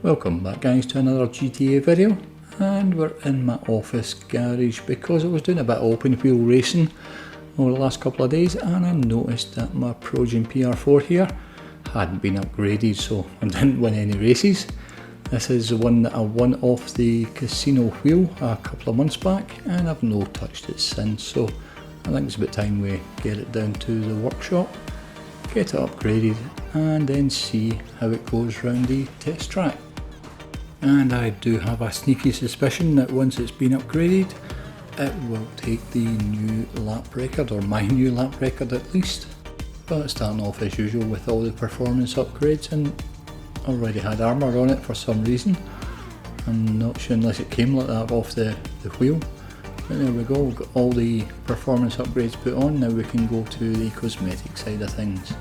Welcome back guys to another GTA video, and we're in my office garage because I was doing a bit of open wheel racing over the last couple of days, and I noticed that my Progen PR4 here hadn't been upgraded, so I didn't win any races. This is the one that I won off the casino wheel a couple of months back, and I've no touched it since, so I think it's about time we get it down to the workshop, get it upgraded, and then see how it goes round the test track. And I do have a sneaky suspicion that once it's been upgraded, it will take the new lap record, or my new lap record at least. But starting off as usual with all the performance upgrades, and already had armour on it for some reason. I'm not sure unless it came like that off the wheel. But there we go, we've got all the performance upgrades put on. Now we can go to the cosmetic side of things.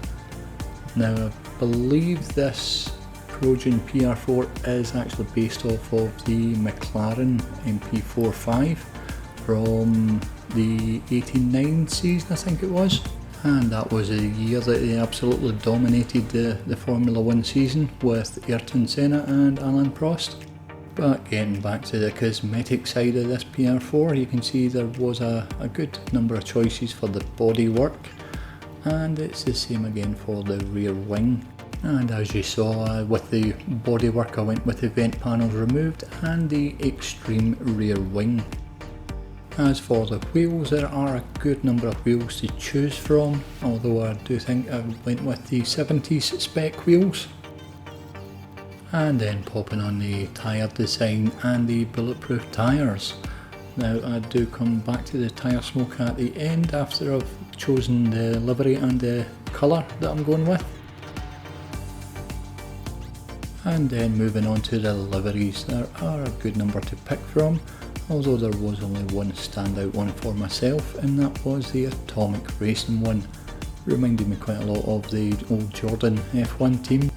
Now I believe this Progen PR4 is actually based off of the McLaren MP4 from the 89 season, I think it was, and that was a year that they absolutely dominated the Formula 1 season with Ayrton Senna and Alain Prost. But getting back to the cosmetic side of this PR4, you can see there was a good number of choices for the bodywork, and it's the same again for the rear wing. And as you saw with the bodywork, I went with the vent panels removed and the extreme rear wing. As for the wheels, there are a good number of wheels to choose from, although I do think I went with the 70s spec wheels. And then popping on the tyre design and the bulletproof tyres. Now I do come back to the tyre smoke at the end after I've chosen the livery and the colour that I'm going with. And then moving on to the liveries, there are a good number to pick from, although there was only one standout one for myself, and that was the Atomic Racing one. Reminded me quite a lot of the old Jordan F1 team,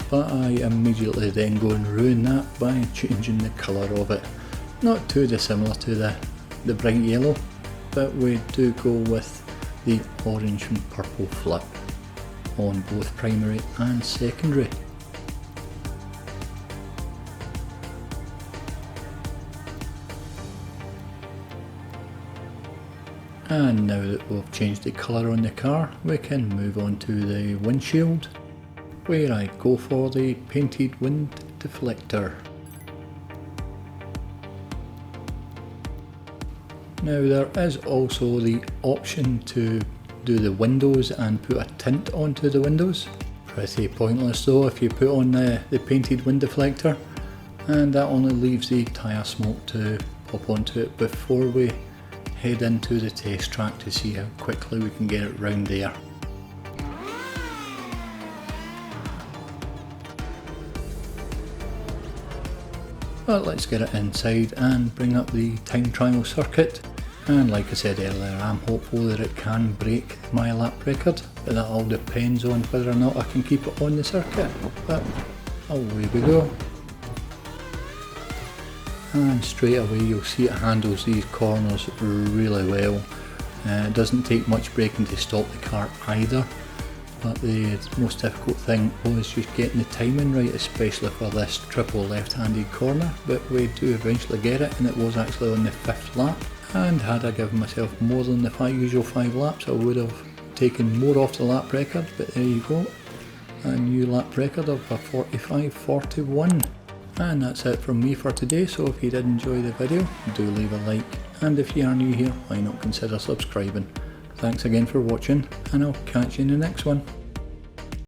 but I immediately then go and ruin that by changing the colour of it. Not too dissimilar to the bright yellow, but we do go with the orange and purple flip on both primary and secondary. And now that we've changed the colour on the car, we can move on to the windshield, where I go for the painted wind deflector. Now there is also the option to do the windows and put a tint onto the windows. Pretty pointless though if you put on the painted wind deflector, and that only leaves the tyre smoke to pop onto it before we head into the test track to see how quickly we can get it round there. But let's get it inside and bring up the time trial circuit, and like I said earlier, I'm hopeful that it can break my lap record, but that all depends on whether or not I can keep it on the circuit. But away we go. And straight away you'll see it handles these corners really well. It doesn't take much braking to stop the car either, but the most difficult thing was just getting the timing right, especially for this triple left-handed corner, but we do eventually get it, and it was actually on the 5th lap, and had I given myself more than the usual 5 laps I would have taken more off the lap record, but there you go, a new lap record of a 45.41. And that's it from me for today, so if you did enjoy the video, do leave a like, and if you are new here, why not consider subscribing. Thanks again for watching, and I'll catch you in the next one.